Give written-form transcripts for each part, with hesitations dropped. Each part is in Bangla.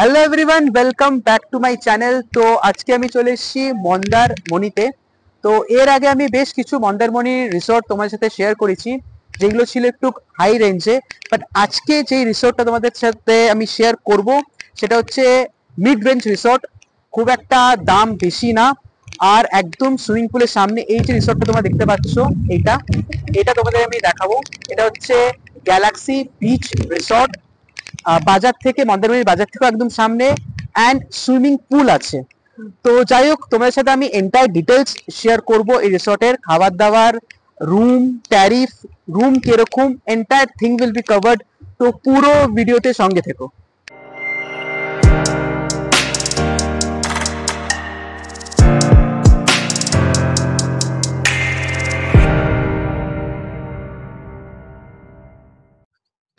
Hello everyone, welcome back to my channel. তো আজকে আমি চলে এসেছি মন্দারমণিতে। তো এর আগে আমি বেশ কিছু মন্দারমণি রিসোর্ট তোমার সাথে শেয়ার করেছি, যেগুলো ছিল একটু হাই রেঞ্জে। বাট আজকে যেই রিসোর্টটা তোমাদের সাথে আমি শেয়ার করব সেটা হচ্ছে মিড রেঞ্জ রিসোর্ট। খুব একটা দাম বেশি না, আর একদম সুইমিং পুলের সামনে। এই যে রিসোর্টটা তোমরা দেখতে পাচ্ছ, এইটা এটা তোমাদের আমি দেখাবো। এটা হচ্ছে গ্যালাক্সি বিচ রিসোর্ট। বাজার থেকে, মন্দারমণির বাজার থেকে একদম সামনে, অ্যান্ড সুইমিং পুল আছে। তো যাই হোক, তোমাদের সাথে আমি এন্টায়ার ডিটেলস শেয়ার করব এই রিসর্টের, খাবার দাবার, রুম ট্যারিফ, রুম কিরকম, entire thing will be covered. তো পুরো ভিডিওতে সঙ্গে থেকো।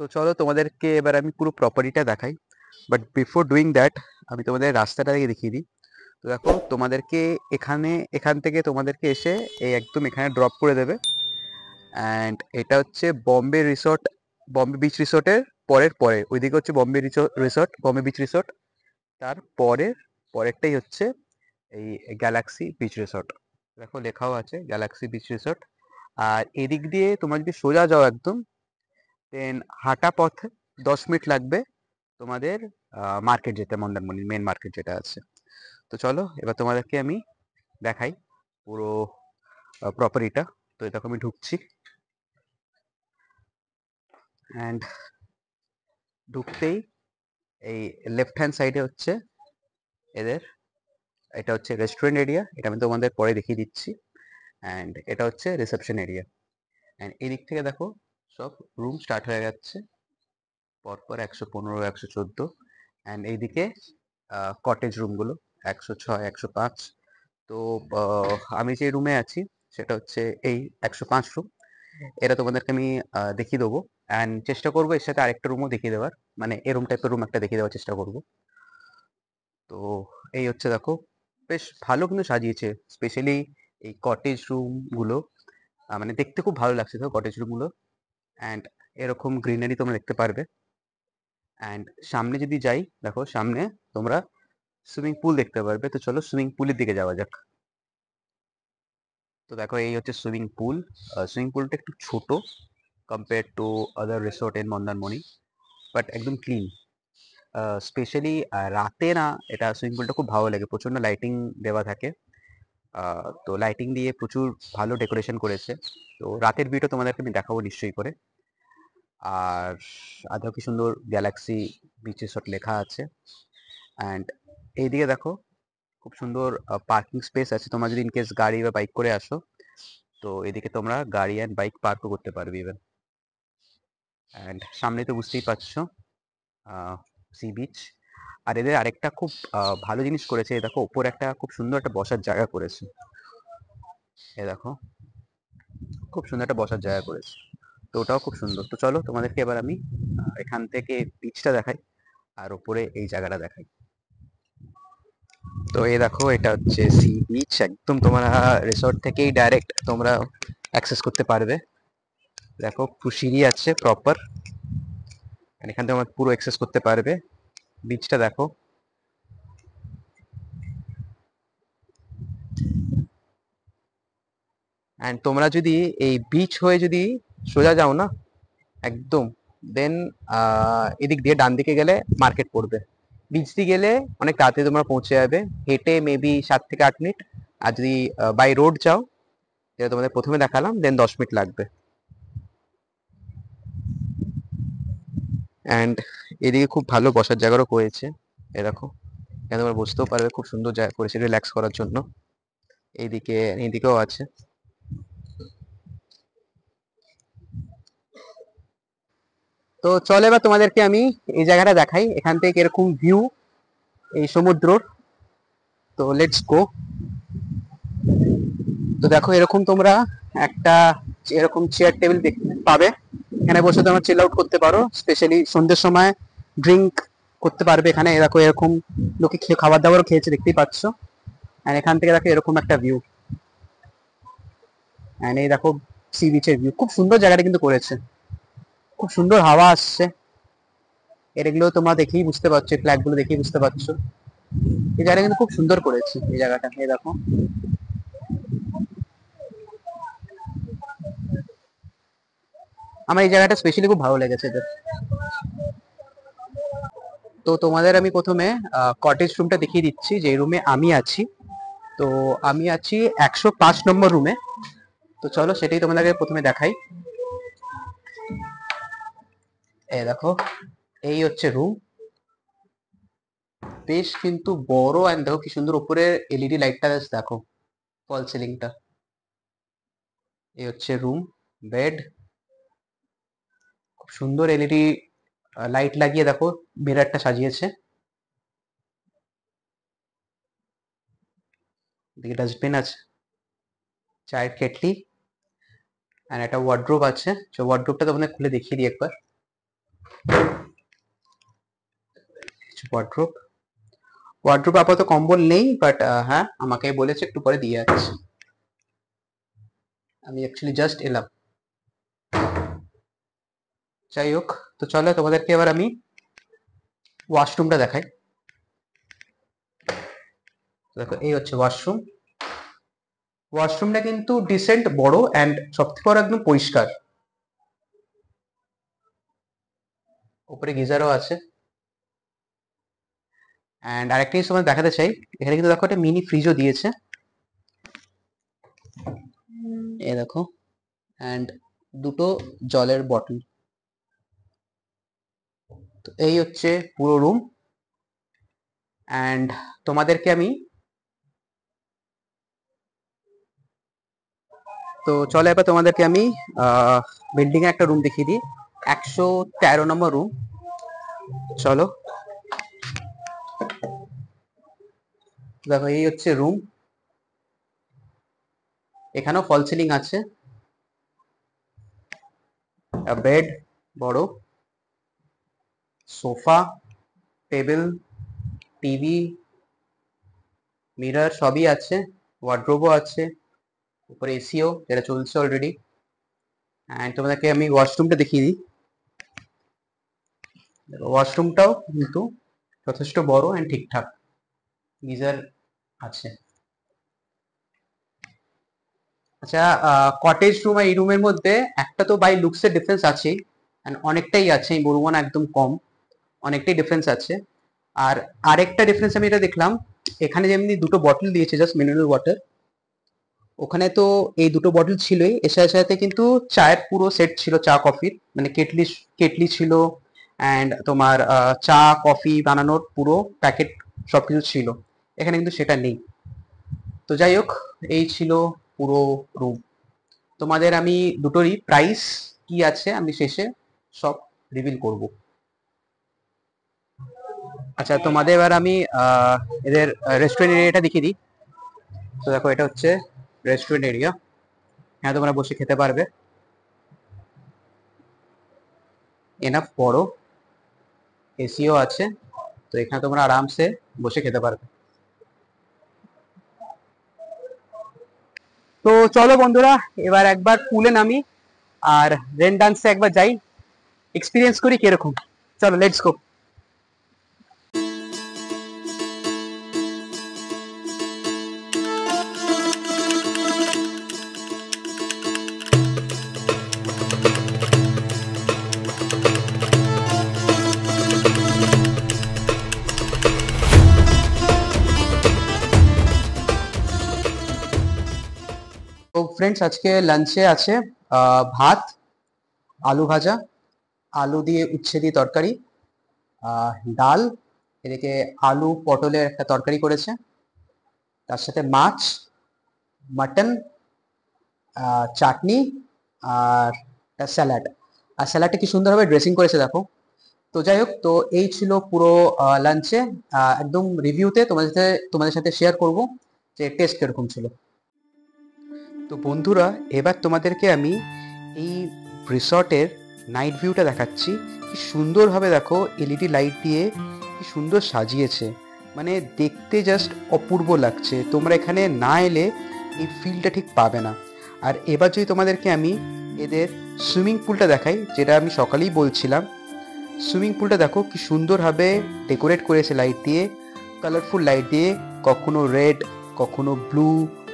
তো চলো তোমাদেরকে এবার আমি পুরো প্রপার্টিটা দেখাই। বাট বিফোর ডুইং দ্যাট, আমি তোমাদের রাস্তাটা দেখিয়ে দিই। তো দেখো, এখান থেকে তোমাদেরকে এসে এই একদম এখানে ড্রপ করে দেবে। অ্যান্ড এটা হচ্ছে বম্বে রিসর্ট, বম্বে বিচ রিসর্টের পরে ওইদিকে হচ্ছে বম্বে বিচ রিসর্ট। তার পরেরটাই হচ্ছে এই গ্যালাক্সি বিচ রিসর্ট। দেখো লেখাও আছে গ্যালাক্সি বিচ রিসর্ট। আর এদিক দিয়ে তোমরা যদি সোজা যাও একদম, দেন হাঁটা পথে 10 মিনিট লাগবে তোমাদের মার্কেট যেতে, মন্দারমণির মেন মার্কেট যেটা আছে। তো চলো এবার তোমাদেরকে আমি দেখাই পুরো প্রপার্টিটা। তো দেখো আমি ঢুকছি, অ্যান্ড ঢুকতেই এই লেফট হ্যান্ড সাইডে হচ্ছে এদের, এটা হচ্ছে রেস্টুরেন্ট এরিয়া, এটা আমি তোমাদের পরে দেখিয়ে দিচ্ছি। অ্যান্ড এটা হচ্ছে রিসেপশন এরিয়া। অ্যান্ড এদিক থেকে দেখো সব রুম স্টার্ট হয়ে যাচ্ছে পরপর 115, 114। অ্যান্ড এইদিকে কটেজ রুমগুলো 106, 105। তো আমি যে রুমে আছি সেটা হচ্ছে এই 105 রুম। এটা তোমাদেরকে আমি দেখিয়ে দেবো, অ্যান্ড চেষ্টা করবো এর সাথে আরেকটা রুমও দেখিয়ে দেওয়ার, মানে এরকম টাইপের রুম একটা দেখিয়ে দেওয়ার চেষ্টা করবো। তো এই হচ্ছে দেখো, বেশ ভালো কিন্তু সাজিয়েছে, স্পেশালি এই কটেজ রুমগুলো। মানে দেখতে খুব ভালো লাগছে তো কটেজ রুমগুলো। অ্যান্ড এরকম গ্রিনারি তোমরা দেখতে পারবে। অ্যান্ড সামনে যদি যাই, দেখো সামনে তোমরা সুইমিং পুল দেখতে পারবে। তো চলো সুইমিং পুলের দিকে যাওয়া যাক। তো দেখো এই হচ্ছে সুইমিং পুল। সুইমিং পুলটা একটু ছোট compare to other resort in Mandarmani, but একদম ক্লিন। স্পেশালি রাতে না, এটা সুইমিং পুলটা খুব ভালো লাগে, প্রচণ্ড লাইটিং দেওয়া থাকে। তো লাইটিং দিয়ে প্রচুর ভালো ডেকোরেশন করেছে। তো রাতের ভিউটা তোমাদেরকে আমি দেখাবো নিশ্চয়ই করে। আর আদৌ কি সুন্দর গ্যালাক্সি বিচ রিসর্ট লেখা আছে। অ্যান্ড এইদিকে দেখো খুব সুন্দর পার্কিং স্পেস আছে। তোমরা যদি ইনকেস গাড়ি বা বাইক করে আসো, তো এদিকে তোমরা গাড়ি অ্যান্ড বাইক পার্কও করতে পারবে ইভেন। অ্যান্ড সামনে তো বুঝতেই পারছো সি বিচ। আর এদের আরেকটা খুব ভালো জিনিস করেছে, এ দেখো ওপরে একটা খুব সুন্দর একটা বসার জায়গা করেছে। এ দেখো খুব সুন্দর একটা বসার জায়গা করেছে, তো ওটাও খুব সুন্দর। তো চলো তোমাদেরকে এবার আমি এখান থেকে বিচটা দেখাই, আর ওপরে এই জায়গাটা দেখাই। তো এই দেখো এটা হচ্ছে সি বিচ, একদম তোমরা রিসর্ট থেকেই ডাইরেক্ট তোমরা অ্যাক্সেস করতে পারবে। দেখো সিঁড়ি আছে প্রপার, এখান থেকে তোমরা পুরো অ্যাক্সেস করতে পারবে। বিচটা দেখো, অ্যান্ড তোমরা যদি এই বিচ হয়ে যদি সোজা যাও না একদম, দেন এদিক দিয়ে ডান দিকে গেলে মার্কেট পড়বে। বিচ দিয়ে গেলে অনেক তাড়াতাড়ি তোমরা পৌঁছে যাবে, হেঁটে মেবি 7 থেকে 8 মিনিট। আর যদি বাই রোড যাও, যেটা তোমাদের প্রথমে দেখালাম, দেন 10 মিনিট লাগবে। অ্যান্ড এদিকে খুব ভালো বসার জায়গারও করেছে। এ দেখো এখানে তোমরা বসতেও পারবে, খুব সুন্দর জায়গা করেছে রিল্যাক্স করার জন্য। এইদিকেও আছে। তো চলো এবার তোমাদেরকে আমি এই জায়গাটা দেখাই, এখান থেকে এরকম ভিউ এই সমুদ্রর। তো লেটস গো। তো দেখো এরকম তোমরা একটা এরকম চেয়ার টেবিল দেখতে পাবে, এখানে বসে তোমরা চিল আউট করতে পারো। স্পেশালি সন্ধ্যের সময় ড্রিঙ্ক করতে পারবে এখানে। দেখো এরকম লোকে খাবার দাবারও খেয়েছে, দেখতেই পাচ্ছ। আর এখান থেকে দেখো এরকম একটা ভিউ, অ্যান্ড এই দেখো সি বিচের ভিউ। খুব সুন্দর জায়গাটা কিন্তু করেছে, খুব সুন্দর হাওয়া আসছে। এগুলো তোমরা দেখেই বুঝতে পারছো, ফ্ল্যাগ গুলো দেখেই বুঝতে পারছো। এই জায়গাটা কিন্তু খুব সুন্দর করেছে, এই জায়গাটা এই দেখো। আমার এই জায়গাটা স্পেশালি খুব ভালো লেগেছে এদের। তো তোমাদের আমি প্রথমে কটেজ রুমটা দেখিয়ে দিচ্ছি, যে রুমে আমি আছি। তো আমি আছি 105 নম্বর রুমে। তো চলো সেটাই তোমাদেরকে প্রথমে দেখাই। এই দেখো, এই হচ্ছে রুম। বেশ কিন্তু বড়, এন্ড দেখো কি সুন্দর উপরে এলইডি লাইটটা দেখো, ফল সিলিংটা। এই হচ্ছে রুম, বেড, খুব সুন্দর এলইডি লাইট লাগিয়ে দেখো মিররটা সাজিয়েছে। দিকে ডাস্টবিন আছে, চায়ের কেটলি, আর একটা ওয়ার্ড্রোব আছে। তো ওয়ার্ড্রোবটা তোমাদের খুলে দেখিয়ে দিই একবার। ওয়ার্ড্রোব, ওয়ার্ড্রোব আপাতত কম্বল নেই, বাট হ্যাঁ আমাকে বলেছে একটু পরে দিয়ে যাচ্ছে। আমি অ্যাকচুয়ালি জাস্ট এলাম। যাই হোক, তো চলো তোমাদেরকে এবার আমি ওয়াশরুমটা দেখাই। দেখো এই হচ্ছে ওয়াশরুম। ওয়াশরুমটা কিন্তু ডিসেন্ট বড়, অ্যান্ড সবথেকে বড় একদম পরিষ্কার। উপরে গিজারও আছে। অ্যান্ড আরেকটা জিনিস তোমাদের দেখাতে চাই, এখানে কিন্তু দেখো একটা মিনি ফ্রিজও দিয়েছে, এ দেখো। অ্যান্ড দুটো জলের বটল। তো এই হচ্ছে পুরো রুম। অ্যান্ড তোমাদেরকে আমি, তো চলো এবার তোমাদেরকে আমি বিল্ডিং এ একটা রুম দেখিয়ে দিই, 113 নম্বর রুম। চলো দেখো, এই হচ্ছে রুম। এখানেও ফল সিলিং আছে, বেড বড়, সোফা, টেবিল, টিভি, মিরর সবই আছে, ওয়ার্ড্রোবও আছে, উপরে এসিও যেটা চলছে অলরেডি। অ্যান্ড তোমাদেরকে আমি ওয়াশরুমটা দেখিয়ে দিই। ওয়াশরুমটাও কিন্তু যথেষ্ট বড় অ্যান্ড ঠিকঠাক, গিজার আছে। আচ্ছা, কটেজ রুম আর এই রুমের মধ্যে একটা তো বাই লুকসের ডিফারেন্স আছেই, অ্যান্ড অনেকটাই আছে, এই বলবো না একদম কম, অনেকটাই ডিফারেন্স আছে। আর আরেকটা ডিফারেন্স আমি এটা দেখলাম, এখানে যেমনি দুটো বটল দিয়েছে জাস্ট মিনারেল ওয়াটার, ওখানে তো এই দুটো বটল ছিলই, এর সাথে সাথে কিন্তু চায়ের পুরো সেট ছিল, চা কফির, মানে কেটলি, কেটলি ছিল, অ্যান্ড তোমার চা কফি বানানোর পুরো প্যাকেট সবকিছু ছিল। এখানে কিন্তু সেটা নেই। তো যাই হোক, এই ছিল পুরো রুম। তোমাদের আমি দুটোরই প্রাইস কি আছে আমি শেষে সব রিভিল করব। আচ্ছা, তোমাদের এবার আমি এদের রেস্টুরেন্ট এরিয়াটা দেখিয়ে দিই। তো দেখো, এটা হচ্ছে রেস্টুরেন্ট এরিয়া, হ্যাঁ তোমরা বসে খেতে পারবে, এনাফ বড়, এসিও আছে। তো এখানে তোমরা আরামসে বসে খেতে পারবে। তো চলো বন্ধুরা, এবার একবার পুলে নামি আর রেন ডান্সে একবার যাই, এক্সপিরিয়েন্স করি কিরকম। চলো লেটস গো। তো ফ্রেন্ডস, আজকে লাঞ্চে আছে ভাত, আলু ভাজা, আলু দিয়ে উচ্ছে দিয়ে তরকারি, ডাল, এদিকে আলু পটলের একটা তরকারি করেছে, তার সাথে মাছ, মাটন, চাটনি, আর স্যালাড। আর স্যালাডটা কি সুন্দরভাবে ড্রেসিং করেছে দেখো। তো যাই হোক, তো এই ছিল পুরো লাঞ্চে। একদম রিভিউতে তোমাদের সাথে শেয়ার করব যে টেস্ট কিরকম ছিল। তো বন্ধুরা, এবার তোমাদেরকে আমি এই রিসর্টের নাইট ভিউটা দেখাচ্ছি। কি সুন্দরভাবে দেখো এলইডি লাইট দিয়ে কি সুন্দর সাজিয়েছে, মানে দেখতে জাস্ট অপূর্ব লাগছে। তোমরা এখানে না এলে এই ফিলটা ঠিক পাবে না। আর এবার যদি তোমাদেরকে আমি এদের সুইমিং পুলটা দেখাই, যেটা আমি সকালেই বলছিলাম, সুইমিং পুলটা দেখো কি সুন্দরভাবে ডেকোরেট করেছে লাইট দিয়ে, কালারফুল লাইট দিয়ে, কখনো রেড, কখনো ব্লু,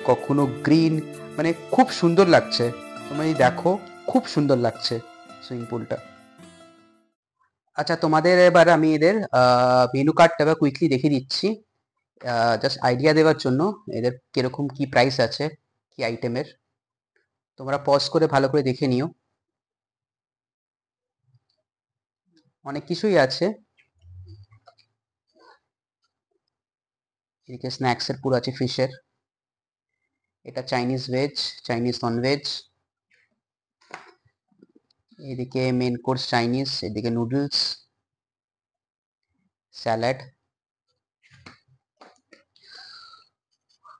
কখনো গ্রিন, মানে খুব সুন্দর লাগছে। তোমরা এই দেখো, খুব সুন্দর লাগছে সুইমিং পুলটা। আচ্ছা, তোমাদের এবার আমি এদের মেনু কার্ডটা এবার কুইকলি দেখিয়ে দিচ্ছি, জাস্ট আইডিয়া দেওয়ার জন্য এদের কিরকম কি প্রাইস আছে, কি আইটেমের। তোমরা পজ করে ভালো করে দেখে নিও, অনেক কিছুই আছে। এদিকে স্ন্যাক্সের পুরো আছে, ফিশের, এটা চাইনিজ ভেজ, চাইনিজ ননভেজ, এদিকে মেন কোর্স চাইনিজ, এদিকে নুডলস, স্যালাড।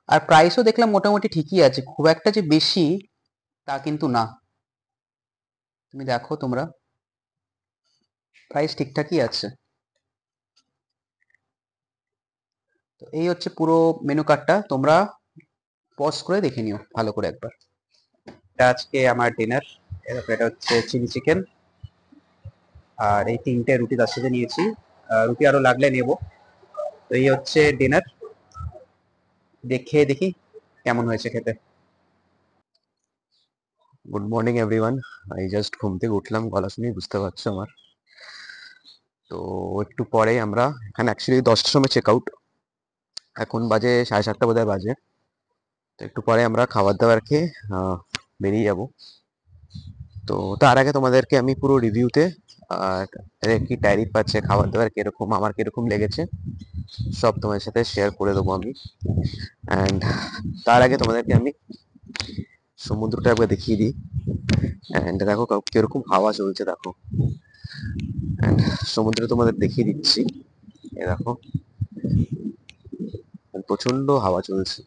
আর প্রাইসও দেখলাম মোটামুটি ঠিকই আছে, খুব একটা যে বেশি তা কিন্তু না। তুমি দেখো, তোমরা প্রাইস ঠিকঠাকই আছে। তো এই হচ্ছে পুরো মেনু কার্ডটা, তোমরা পজ করে দেখে নিও ভালো করে একবার। এটা আজকে আমার ডিনার, এটা হচ্ছে চিলি চিকেন, আর এই 3টে রুটি তার সাথে নিয়েছি, রুটি আরো লাগলে নেব। তো এই হচ্ছে ডিনার, দেখে দেখি কেমন হয়েছে খেতে। Good morning everyone. এই জাস্ট ঘুম থেকে উঠলাম, গলা শুনেই বুঝতে পারছো আমার। তো একটু পরেই আমরা, এখানে অ্যাকচুয়ালি 10টার সময় চেক আউট, এখন বাজে 7:30 বোধহয় বাজে। তো একটু পরে আমরা খাবার দাবার খেয়ে বেরিয়ে যাব। তো তার আগে তোমাদেরকে আমি পুরো রিভিউতে কি ট্যারিফ আছে, খাবার দাবার কিরকম, আমার কিরকম লেগেছে, সব তোমাদের সাথে শেয়ার করে দেবো আমি। অ্যান্ড তার আগে তোমাদেরকে আমি সমুদ্রটা একবার দেখিয়ে দিই। অ্যান্ড দেখো কিরকম হাওয়া চলছে, দেখো। অ্যান্ড সমুদ্র তোমাদের দেখিয়ে দিচ্ছি, এ দেখো প্রচন্ড হাওয়া চলছে,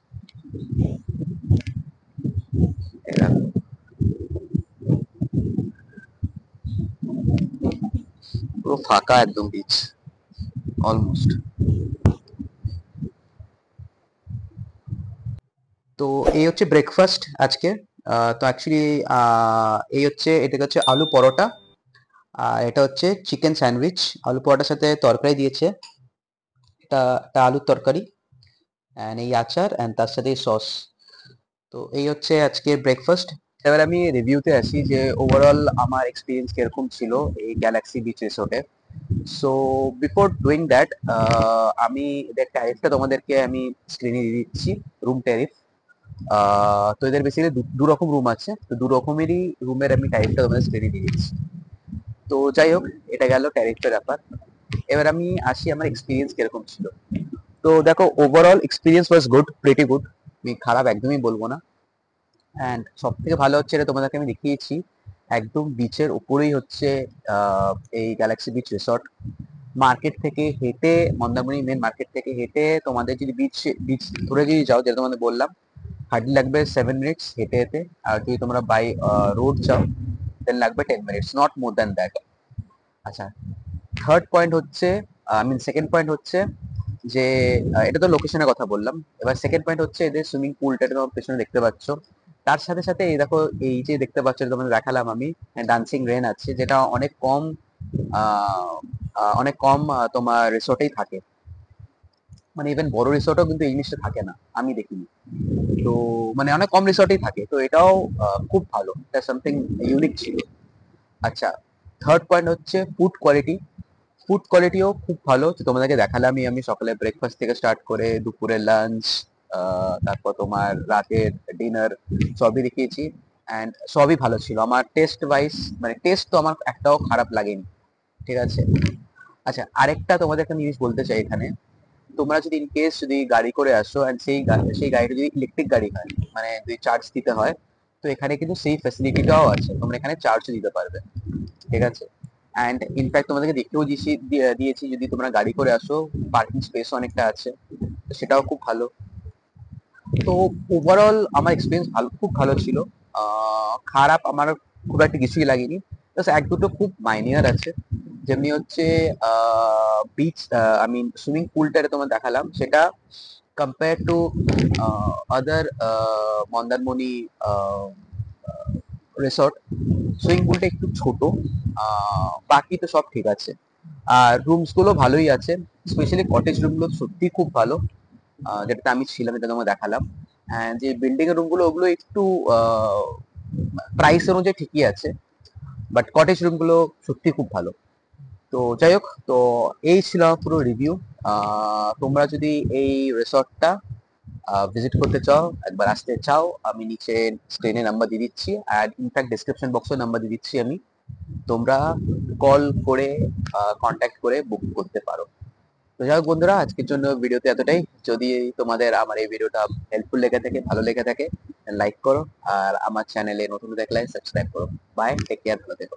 এ দেখো পুরো ফাঁকা একদম বিচ, অলমোস্ট। তো এই হচ্ছে ব্রেকফাস্ট আজকে। তো অ্যাকচুয়ালি এই হচ্ছে, এটাকে হচ্ছে আলু পরোটা, আর এটা হচ্ছে চিকেন স্যান্ডউইচ। আলু পরোটার সাথে তরকারি দিয়েছে, এটা আলুর তরকারি, অ্যান্ড এই আচার, অ্যান্ড তার সাথে সস। তো এই হচ্ছে আজকে ব্রেকফাস্ট। এবার আমি রিভিউতে আসি যে ওভারঅল আমার এক্সপিরিয়েন্স কিরকম ছিল এই গ্যালাক্সি বিচ রিসোর্টে। সো বিফোর ডুইং দ্যাট, আমি এদের ট্যারিফটা তোমাদেরকে আমি স্ক্রিনে দিয়ে দিচ্ছি, রুম ট্যারিফ। তো এদের বেসিক্যালি দু রকম রুম আছে, তো দু রকমেরই রুমের আমি ট্যারিফটা তোমাদের স্ক্রিনে দিয়ে দিচ্ছি। তো যাই হোক, এটা গেল ট্যারিফের ব্যাপার। এবার আমি আসি আমার এক্সপিরিয়েন্স কিরকম ছিল। তো দেখো, overall experience was good, pretty good, আমি খারাপ একদমই বলবো না। অ্যান্ড সব থেকে ভালো হচ্ছে, এটা তোমাদেরকে আমি দেখিয়েছি, একদম বিচের উপরেই হচ্ছে এই গ্যালাক্সি বিচ রিসর্ট। মার্কেট থেকে হেঁটে, মন্দারমণি মেন মার্কেট থেকে হেঁটে তোমাদের যদি বিচ বিচ ধরে যদি যাও, যেটা তোমাদের বললাম, হার্ডলি লাগবে 7 মিনিটস হেঁটে হেঁটে। আর যদি তোমরা বাই রোড যাও, দেন লাগবে 10 minutes, not more than that. আচ্ছা, থার্ড পয়েন্ট হচ্ছে, সেকেন্ড পয়েন্ট হচ্ছে যে, এটা তো লোকেশনের কথা বললাম। এবার সেকেন্ড পয়েন্ট হচ্ছে এদের সুইমিং পুলটা, তোমার পেছনে দেখতে পাচ্ছ। তার সাথে সাথে এই দেখো, এই যে দেখতে পাচ্ছ, তোমাদের দেখালাম আমি, ডান্সিং রেন আছে, যেটা অনেক কম, তোমার রিসোর্টেই থাকে। মানে ইভেন বড় রিসোর্টও কিন্তু এই জিনিসটা থাকে না, আমি দেখিনি। তো মানে অনেক কম রিসোর্টেই থাকে, তো এটাও খুব ভালো, এটা সামথিং ইউনিক ছিল। আচ্ছা, থার্ড পয়েন্ট হচ্ছে ফুড কোয়ালিটি। ফুড কোয়ালিটিও খুব ভালো, তো তোমাদেরকে দেখালামই, আমি সকালে ব্রেকফাস্ট থেকে স্টার্ট করে দুপুরের লাঞ্চ, তারপর তোমার রাতের ডিনার, সবই দেখিয়েছি। অ্যান্ড সবই ভালো ছিল আমার টেস্ট ওয়াইজ, মানে টেস্ট তো আমার একটাও খারাপ লাগেনি, ঠিক আছে। আচ্ছা, আরেকটা তোমাদের একটা জিনিস বলতে চাই এখানে, তোমরা যদি ইন কেস যদি গাড়ি করে আসো, অ্যান্ড সেই গাড়িটা যদি ইলেকট্রিক গাড়ি হয়, মানে যদি চার্জ দিতে হয়, তো এখানে কিন্তু সেই ফ্যাসিলিটিটাও আছে, তোমরা এখানে চার্জও দিতে পারবে, ঠিক আছে। অ্যান্ড ইনফ্যাক্ট তোমাদেরকে দেখতেও দিয়েছি, যদি তোমরা গাড়ি করে আসো, পার্কিং স্পেস অনেকটা আছে, তো সেটাও খুব ভালো। তো ওভারঅল আমার এক্সপিরিয়েন্স ভালো, খুব ভালো ছিল। খারাপ আমার খুব একটা কিছুই লাগেনি, জাস্ট এক দুটো খুব মাইনিয়ার আছে, যেমনি হচ্ছে বিচ, সুইমিং পুলটা তোমার দেখালাম, সেটা compare to other Mandarmani resort, swimming পুলটা একটু ছোট, বাকি তো সব ঠিক আছে। আর রুমস গুলো ভালোই আছে, স্পেশালি কটেজ রুম গুলো সত্যি খুব ভালো। যেটাতে আমি ছিলাম, এটা তোমাকে দেখালাম। যে বিল্ডিং এর রুম গুলো ওগুলো একটু প্রাইস অনুযায়ী ঠিকই আছে, বাট কটেজ রুম গুলো সত্যি খুব ভালো। তো যাই হোক, তো এই ছিল আমার পুরো রিভিউ। তোমরা যদি এই রিসর্টটা ভিজিট করতে চাও, একবার আসতে চাও, আমি নিচে স্ক্রিনে নাম্বার দিয়ে দিচ্ছি, আর ইনফ্যাক্ট ডিসক্রিপশন বক্সে নাম্বার দিয়ে দিচ্ছি আমি। তোমরা কল করে কন্ট্যাক্ট করে বুক করতে পারো। তো যাই হোক বন্ধুরা, আজকের জন্য ভিডিওতে এতটাই। যদি তোমাদের আমার এই ভিডিওটা হেল্পফুল লেগে থাকে, ভালো লেগে থাকে, লাইক করো, আর আমার চ্যানেলে নতুন দেখলে সাবস্ক্রাইব করো। বাই, টেক কেয়ার, ভালো থেকো।